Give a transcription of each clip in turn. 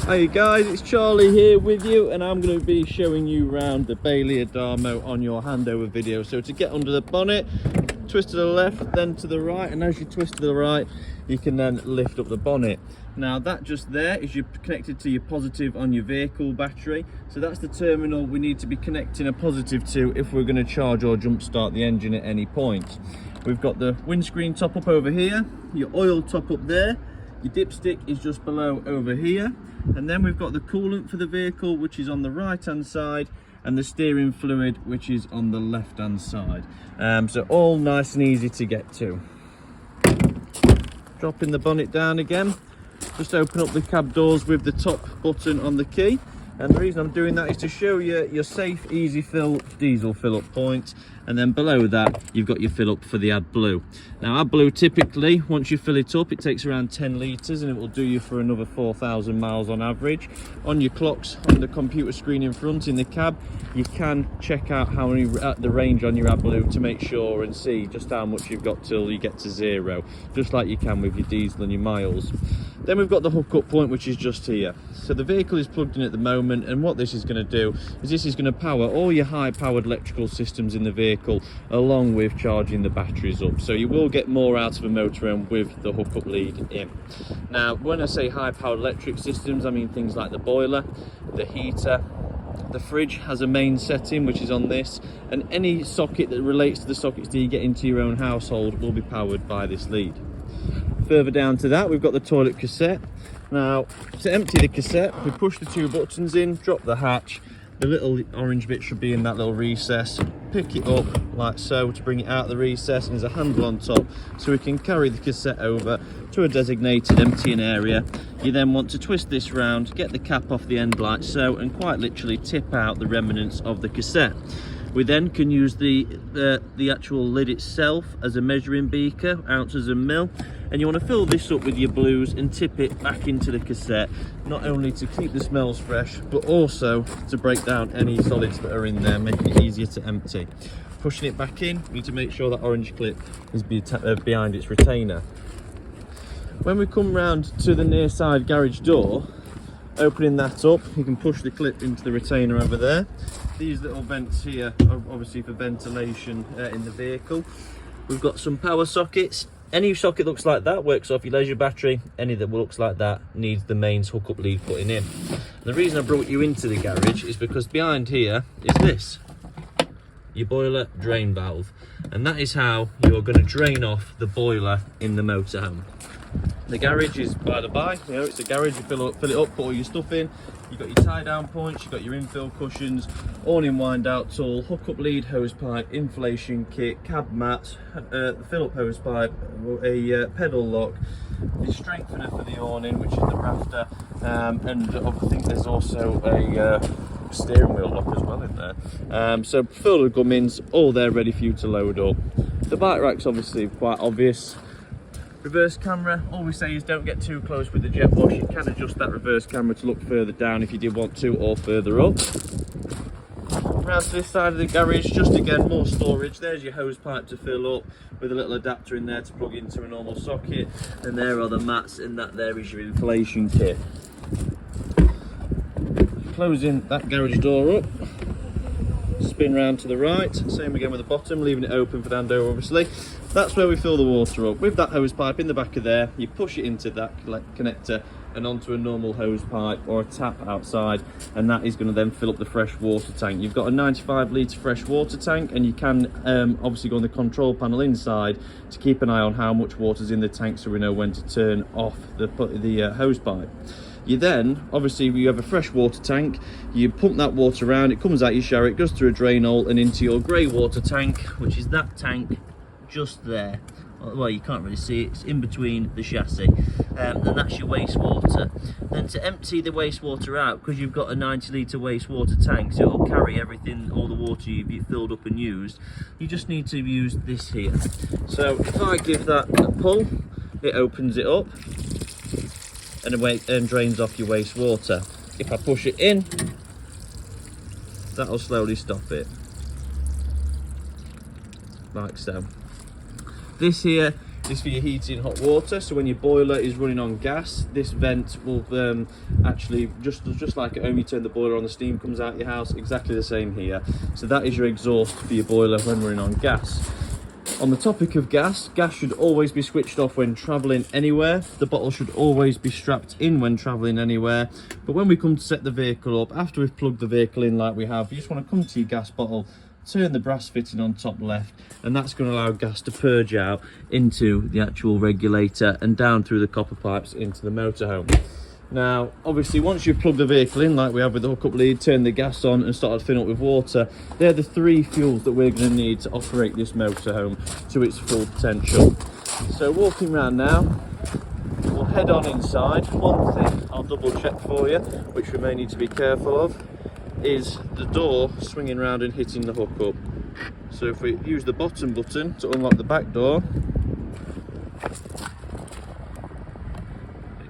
Hey guys, it's Charlie here with you, and I'm going to be showing you around the Bailey Adamo on your handover video. So to get under the bonnet, twist to the left, then to the right, and as you twist to the right, you can then lift up the bonnet. Now that just there is you're connected to your positive on your vehicle battery, so that's the terminal we need to be connecting a positive to if we're going to charge or jump start the engine at any point. We've got the windscreen top up over here, your oil top up there, your dipstick is just below over here, and then we've got the coolant for the vehicle, which is on the right hand side, and the steering fluid, which is on the left hand side. So all nice and easy to get to. Dropping the bonnet down again, just open up the cab doors with the top button on the key. And the reason I'm doing that is to show you your safe, easy fill diesel fill up point, and then below that you've got your fill up for the AdBlue. Now AdBlue, typically once you fill it up, it takes around 10 litres and it will do you for another 4,000 miles on average. On your clocks on the computer screen in front in the cab, you can check out how many the range on your AdBlue to make sure and see just how much you've got till you get to zero, just like you can with your diesel and your miles. Then we've got the hookup point, which is just here. So the vehicle is plugged in at the moment, and what this is going to do is this is going to power all your high powered electrical systems in the vehicle along with charging the batteries up. So you will get more out of a motorhome with the hookup lead in. Now when I say high powered electric systems, I mean things like the boiler, the heater, the fridge has a main setting which is on this, and any socket that relates to the sockets that you get into your own household will be powered by this lead. Further down to that, we've got the toilet cassette. Now to empty the cassette, we push the two buttons in, drop the hatch, the little orange bit should be in that little recess, pick it up like so to bring it out of the recess, and there's a handle on top so we can carry the cassette over to a designated emptying area. You then want to twist this round, get the cap off the end like so, and quite literally tip out the remnants of the cassette. We then can use the actual lid itself as a measuring beaker, ounces and mil, and you want to fill this up with your blues and tip it back into the cassette, not only to keep the smells fresh but also to break down any solids that are in there, making it easier to empty. Pushing it back in, we need to make sure that orange clip is behind its retainer. When we come round to the near side garage door, opening that up, you can push the clip into the retainer over there. These little vents here are obviously for ventilation in the vehicle. We've got some power sockets. Any socket looks like that works off your leisure battery. Any that looks like that needs the mains hookup lead putting in. The reason I brought you into the garage is because behind here is this, your boiler drain valve, and that is how you're going to drain off the boiler in the motorhome. The garage is by the by, you know, it's a garage. You fill it up, put all your stuff in. You've got your tie down points, you've got your infill cushions, awning wind out tool, hookup lead, hose pipe, inflation kit, cab mats, the fill up hose pipe, a pedal lock, the strengthener for the awning, which is the rafter, and I think there's also a steering wheel lock as well in there. So full of gummins, all there ready for you to load up. The bike rack's obviously quite obvious. Reverse camera, all we say is don't get too close with the jet wash. You can adjust that reverse camera to look further down if you did want to, or further up. Round to this side of the garage, just again more storage. There's your hose pipe to fill up with a little adapter in there to plug into a normal socket, and there are the mats, and that there is your inflation kit. Closing that garage door up, spin round to the right, same again with the bottom, leaving it open for the handover obviously. That's where we fill the water up. With that hose pipe in the back of there, you push it into that connector and onto a normal hose pipe or a tap outside, and that is going to then fill up the fresh water tank. You've got a 95 litre fresh water tank, and you can obviously go on the control panel inside to keep an eye on how much water's in the tank so we know when to turn off the hose pipe. You then, obviously, you have a fresh water tank, you pump that water around, it comes out your shower, it goes through a drain hole and into your grey water tank, which is that tank just there. Well, you can't really see it, it's in between the chassis, and that's your wastewater. Then to empty the wastewater out, because you've got a 90 litre wastewater tank, so it'll carry everything, all the water you've filled up and used, you just need to use this here. So if I give that a pull, it opens it up and drains off your wastewater. If I push it in, that'll slowly stop it, like so. This here is for your heating hot water. So when your boiler is running on gas, this vent will actually, just like at home, you turn the boiler on, the steam comes out your house, exactly the same here. So that is your exhaust for your boiler when running on gas. On the topic of gas should always be switched off when travelling anywhere. The bottle should always be strapped in when travelling anywhere. But when we come to set the vehicle up, after we've plugged the vehicle in like we have, you just want to come to your gas bottle, turn the brass fitting on top left, and that's going to allow gas to purge out into the actual regulator and down through the copper pipes into the motorhome. Now, obviously, once you've plugged the vehicle in, like we have with the hookup lead, turn the gas on and started filling up with water, they're the 3 fuels that we're going to need to operate this motorhome to its full potential. So walking around now, we'll head on inside. One thing I'll double check for you, which we may need to be careful of, is the door swinging around and hitting the hookup. So if we use the bottom button to unlock the back door,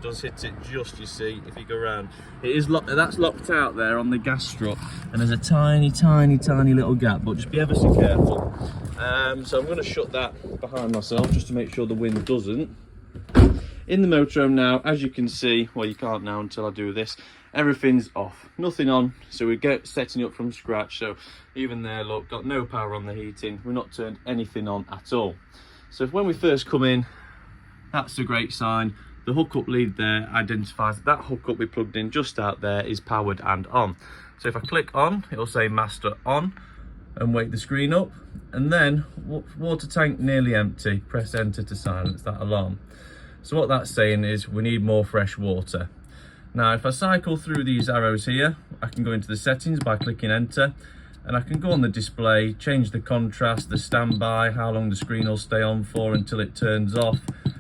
does hit it just, you see, if you go around. It is locked, that's locked out there on the gas strut, and there's a tiny little gap, but just be ever so careful. So I'm going to shut that behind myself just to make sure the wind doesn't. In the motorhome now, as you can see, well, you can't now until I do this, everything's off, nothing on, so we get setting up from scratch. So even there, look, got no power on the heating, we've not turned anything on at all. So when we first come in, that's a great sign. The hookup lead there identifies that hookup we plugged in just out there is powered and on. So if I click on, it'll say master on and wake the screen up, and then water tank nearly empty, press enter to silence that alarm. So what that's saying is we need more fresh water. Now if I cycle through these arrows here, I can go into the settings by clicking enter, and I can go on the display, change the contrast, the standby, how long the screen will stay on for until it turns off,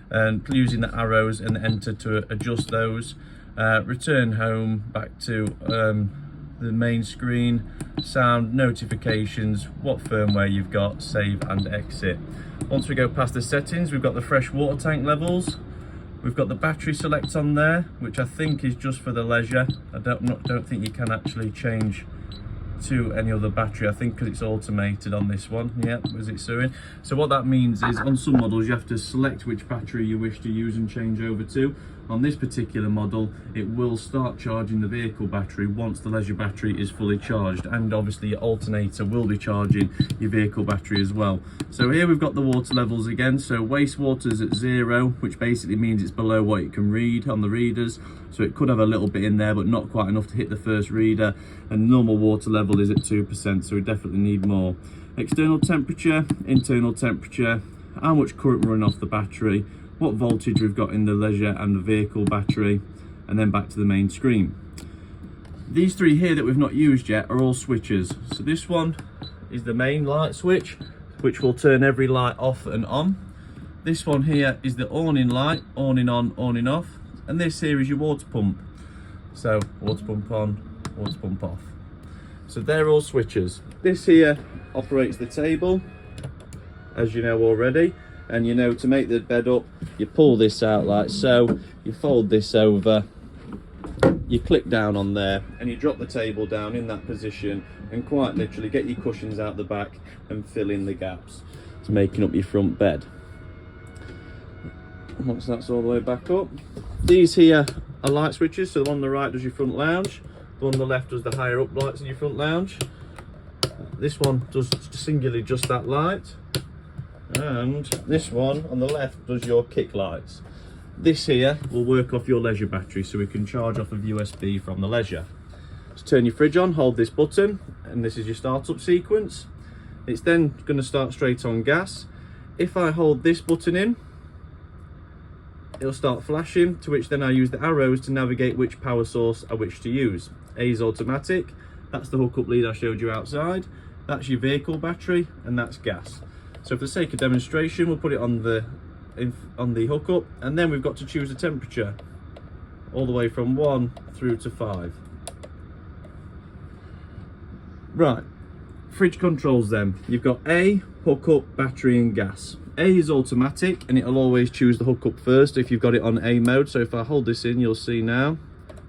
and using the arrows and the enter to adjust those. Return home, back to the main screen, sound, notifications, what firmware you've got, save and exit. Once we go past the settings, we've got the fresh water tank levels. We've got the battery select on there, which I think is just for the leisure. I don't think you can actually change to any other battery, I think, because it's automated on this one. Yep, was it suing? So what that means is on some models you have to select which battery you wish to use and change over to. On this particular model, it will start charging the vehicle battery once the leisure battery is fully charged, and obviously your alternator will be charging your vehicle battery as well. So here we've got the water levels again. So wastewater is at 0, which basically means it's below what it can read on the readers. So it could have a little bit in there, but not quite enough to hit the first reader. And normal water level is at 2%, so we definitely need more. External temperature, internal temperature, how much current running off the battery, what voltage we've got in the leisure and the vehicle battery, and then back to the main screen. These 3 here that we've not used yet are all switches. So this one is the main light switch, which will turn every light off and on. This one here is the awning light, awning on, awning off. And this here is your water pump. So water pump on, water pump off. So they're all switches. This here operates the table, as you know already. And you know, to make the bed up, you pull this out like so, you fold this over, you click down on there, and you drop the table down in that position, and quite literally get your cushions out the back and fill in the gaps to making up your front bed. Once that's all the way back up, these here are light switches. So the one on the right does your front lounge, the one on the left does the higher up lights in your front lounge. This one does singularly just that light, and this one on the left does your kick lights. This here will work off your leisure battery, so we can charge off of USB from the leisure. To turn your fridge on, hold this button, and this is your startup sequence. It's then going to start straight on gas. If I hold this button in, it'll start flashing, to which then I use the arrows to navigate which power source I wish to use. A is automatic, that's the hookup lead I showed you outside, that's your vehicle battery, and that's gas. So for the sake of demonstration, we'll put it on the hookup, and then we've got to choose a temperature all the way from 1 through to 5. Right, fridge controls then. You've got A, hookup, battery and gas. A is automatic, and it'll always choose the hookup first if you've got it on A mode. So if I hold this in, you'll see now,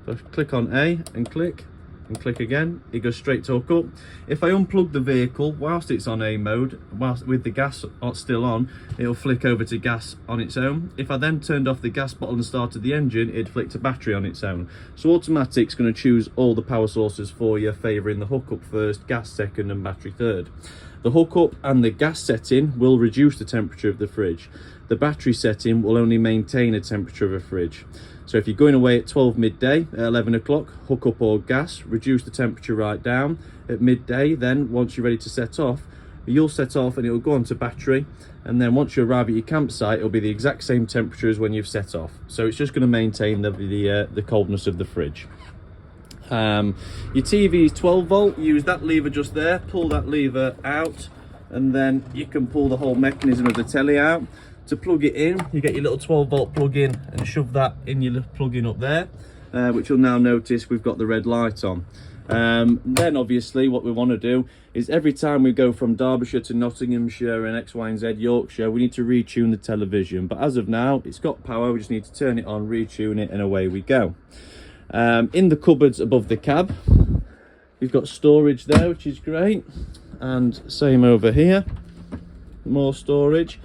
if I click on A and click, and click again, it goes straight to hook up. If I unplug the vehicle whilst it's on A mode, whilst with the gas still on, it'll flick over to gas on its own. If I then turned off the gas bottle and started the engine, it'd flick to battery on its own. So automatic's going to choose all the power sources for you, favouring the hookup first, gas second and battery third. The hookup and the gas setting will reduce the temperature of the fridge. The battery setting will only maintain a temperature of a fridge. So if you're going away at 12 midday, at 11 o'clock, hook up or gas, reduce the temperature right down. At midday, then once you're ready to set off, you'll set off and it will go on to battery. And then once you arrive at your campsite, it'll be the exact same temperature as when you've set off. So it's just going to maintain the coldness of the fridge. Your TV is 12 volt, use that lever just there, pull that lever out, and then you can pull the whole mechanism of the telly out. To plug it in, you get your little 12 volt plug in and shove that in your plug in up there, which you'll now notice we've got the red light on. Then obviously what we want to do is every time we go from Derbyshire to Nottinghamshire and X, Y and Z Yorkshire, we need to retune the television. But as of now, it's got power, we just need to turn it on, retune it, and away we go. In the cupboards above the cab, you've got storage there, which is great, and same over here, more storage.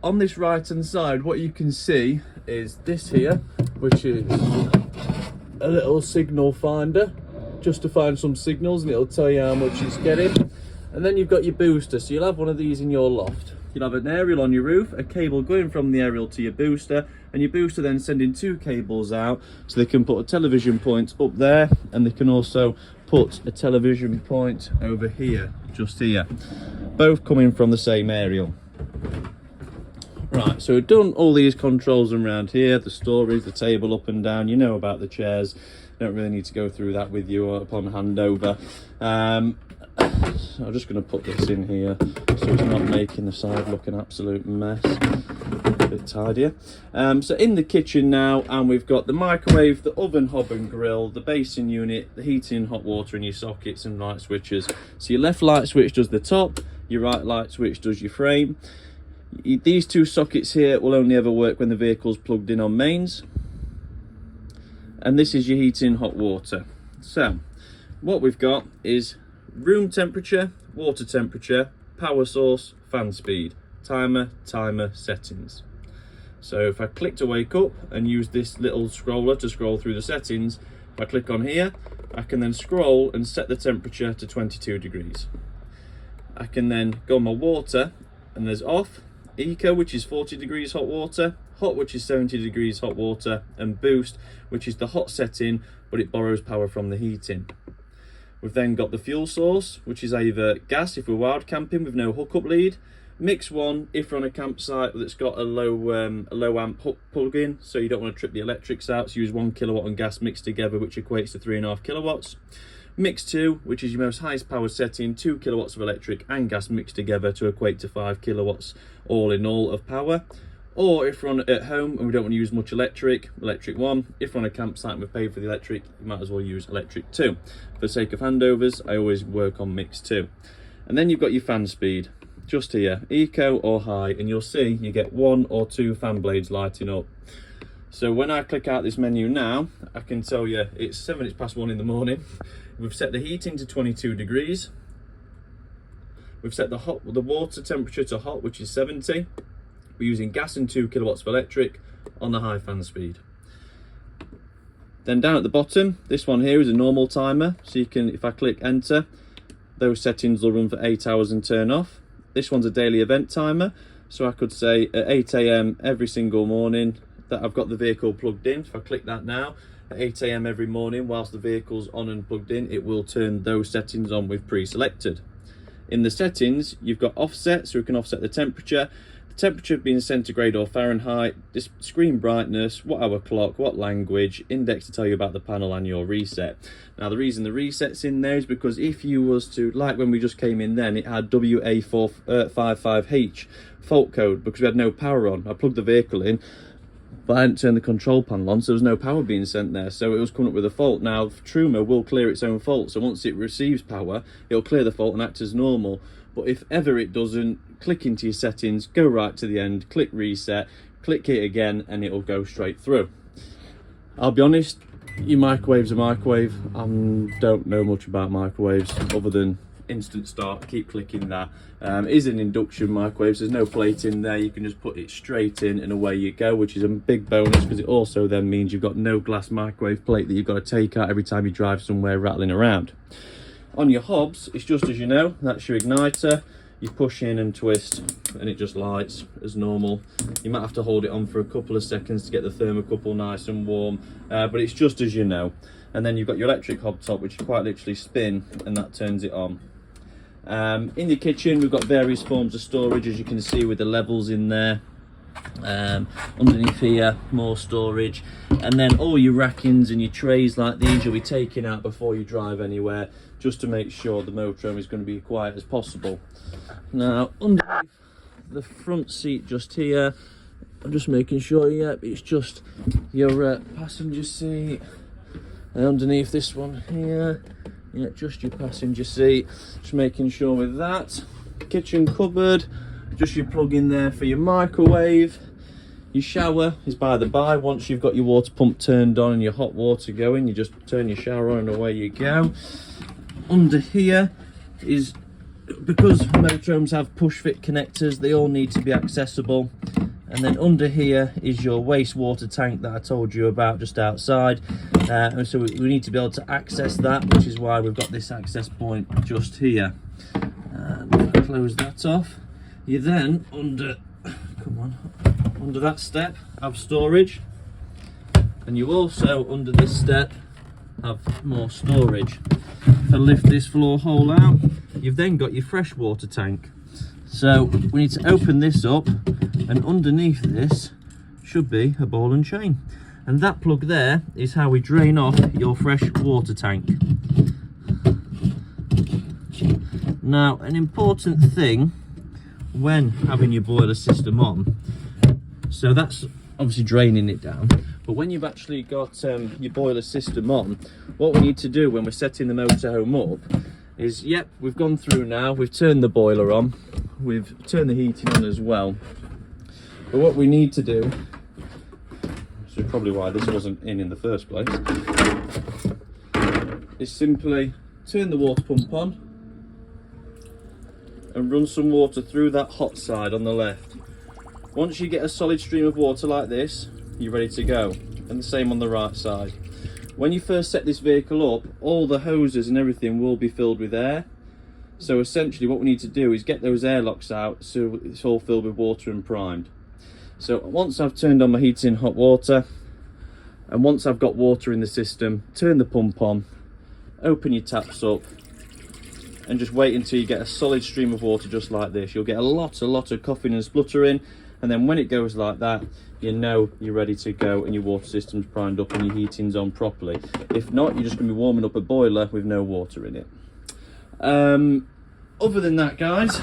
On this right hand side, what you can see is this here, which is a little signal finder, just to find some signals, and it'll tell you how much it's getting. And then you've got your booster, so you'll have one of these in your loft. You'll have an aerial on your roof, a cable going from the aerial to your booster, and your booster then sending two cables out, so they can put a television point up there, and they can also put a television point over here, just here, both coming from the same aerial. Right, so we've done all these controls around here, the storage, the table up and down, you know about the chairs, don't really need to go through that with you upon handover. So I'm just going to put this in here so it's not making the side look an absolute mess, a bit tidier. So in the kitchen now, and we've got the microwave, the oven, hob and grill, the basin unit, the heating, hot water and your sockets and light switches. So your left light switch does the top, your right light switch does your frame. These two sockets here will only ever work when the vehicle's plugged in on mains. And this is your heating, hot water. So what we've got is room temperature, water temperature, power source, fan speed, timer, settings. So if I click to wake up and use this little scroller to scroll through the settings, if I click on here, I can then scroll and set the temperature to 22 degrees. I can then go on my water, and there's off, eco, which is 40 degrees hot water, hot, which is 70 degrees hot water, and boost, which is the hot setting, but it borrows power from the heating. We've then got the fuel source, which is either gas if we're wild camping with no hookup lead, mix one if we're on a campsite that's got a low amp hook plug-in, so you don't want to trip the electrics out, so use 1 kilowatt on gas mixed together, which equates to 3.5 kilowatts. Mix 2, which is your most highest power setting, 2 kilowatts of electric and gas mixed together to equate to 5 kilowatts all in all of power. Or if we're at home and we don't want to use much electric 1. If we're on a campsite and we've paid for the electric, you might as well use electric 2. For the sake of handovers, I always work on mix 2. And then you've got your fan speed, just here, eco or high, and you'll see you get 1 or 2 fan blades lighting up. So when I click out this menu now, I can tell you it's 7 minutes past 1 in the morning. We've set the heating to 22 degrees. We've set the water temperature to hot, which is 70. We're using gas and 2 kilowatts of electric on the high fan speed. Then down at the bottom, this one here is a normal timer. So you can, if I click enter, those settings will run for 8 hours and turn off. This one's a daily event timer. So I could say at 8 AM every single morning that I've got the vehicle plugged in. If I click that now, at 8 AM every morning, whilst the vehicle's on and plugged in, it will turn those settings on with pre-selected. In the settings, you've got offset, so we can offset the temperature being centigrade or Fahrenheit, this screen brightness, what hour clock, what language, index to tell you about the panel and your reset. Now the reason the reset's in there is because if you was to, like when we just came in then, it had WA455H fault code because we had no power on. I plugged the vehicle in, but I hadn't turned the control panel on, so there was no power being sent there, so it was coming up with a fault. Now Truma will clear its own fault, so once it receives power, it'll clear the fault and act as normal. But if ever it doesn't, click into your settings, go right to the end, click reset, click it again, and it'll go straight through. I'll be honest, Your microwave's a microwave. Don't know much about microwaves other than instant start. Keep clicking that. It is an induction microwave, so there's no plate in there. You can just put it straight in and away you go, which is a big bonus, because it also then means you've got no glass microwave plate that you've got to take out every time you drive somewhere rattling around. On your hobs, it's just as you know, that's your igniter. You push in and twist and it just lights as normal. You might have to hold it on for a couple of seconds to get the thermocouple nice and warm, but it's just as you know. And then you've got your electric hob top, which you quite literally spin and that turns it on. In the kitchen, we've got various forms of storage, as you can see, with the levels in there. Underneath here, more storage, and then all your rackings and your trays like these you'll be taking out before you drive anywhere, just to make sure the motorhome is going to be quiet as possible. Now, underneath the front seat just here, I'm just making sure, it's just your passenger seat, and underneath this one here, just your passenger seat, just making sure with that. Kitchen cupboard, just your plug in there for your microwave. Your shower is by the by. Once you've got your water pump turned on and your hot water going, you just turn your shower on and away you go. Under here is, because motorhomes have push fit connectors, they all need to be accessible. And then under here is your wastewater tank that I told you about just outside. And so we need to be able to access that, which is why we've got this access point just here. Close that off. You then, under that step, have storage, and you also, under this step, have more storage. If I lift this floor hole out, you've then got your freshwater tank. So we need to open this up, and underneath this should be a ball and chain. And that plug there is how we drain off your fresh water tank. Now, an important thing when having your boiler system on, so that's obviously draining it down, but when you've actually got your boiler system on, what we need to do when we're setting the motorhome up is, we've gone through now, we've turned the boiler on, we've turned the heating on as well, but what we need to do, so probably why this wasn't in the first place, is simply turn the water pump on and run some water through that hot side on the left. Once you get a solid stream of water like this, you're ready to go. And the same on the right side. When you first set this vehicle up, all the hoses and everything will be filled with air. So essentially what we need to do is get those airlocks out so it's all filled with water and primed. So once I've turned on my heating hot water, and once I've got water in the system, turn the pump on, open your taps up, and just wait until you get a solid stream of water just like this. You'll get a lot of coughing and spluttering, and then when it goes like that, you know you're ready to go and your water system's primed up and your heating's on properly. If not, you're just going to be warming up a boiler with no water in it. Other than that, guys,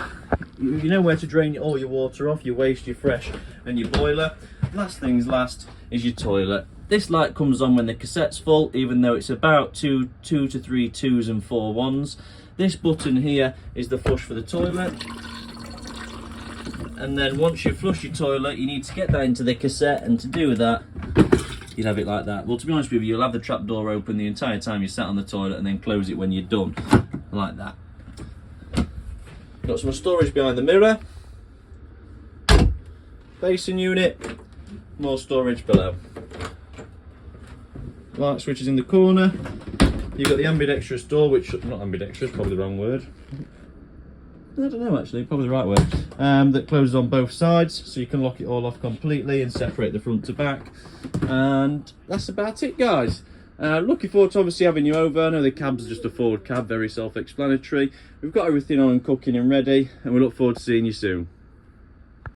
you know where to drain all your water off, your waste, your fresh, and your boiler. Last things last is your toilet. This light comes on when the cassette's full, even though it's about two to three 2s and 4 1s. This button here is the flush for the toilet. And then once you flush your toilet, you need to get that into the cassette, and to do that, you'd have it like that. Well, to be honest with you, you'll have the trap door open the entire time you sat on the toilet, and then close it when you're done, like that. Got some storage behind the mirror. Facing unit, more storage below. Light switches in the corner. You've got the ambidextrous door, which, not ambidextrous, probably the wrong word. I don't know actually, probably the right word. That closes on both sides, so you can lock it all off completely and separate the front to back. And that's about it, guys. Looking forward to obviously having you over. I know the cab's just a forward cab, very self-explanatory. We've got everything on and cooking and ready, and we look forward to seeing you soon.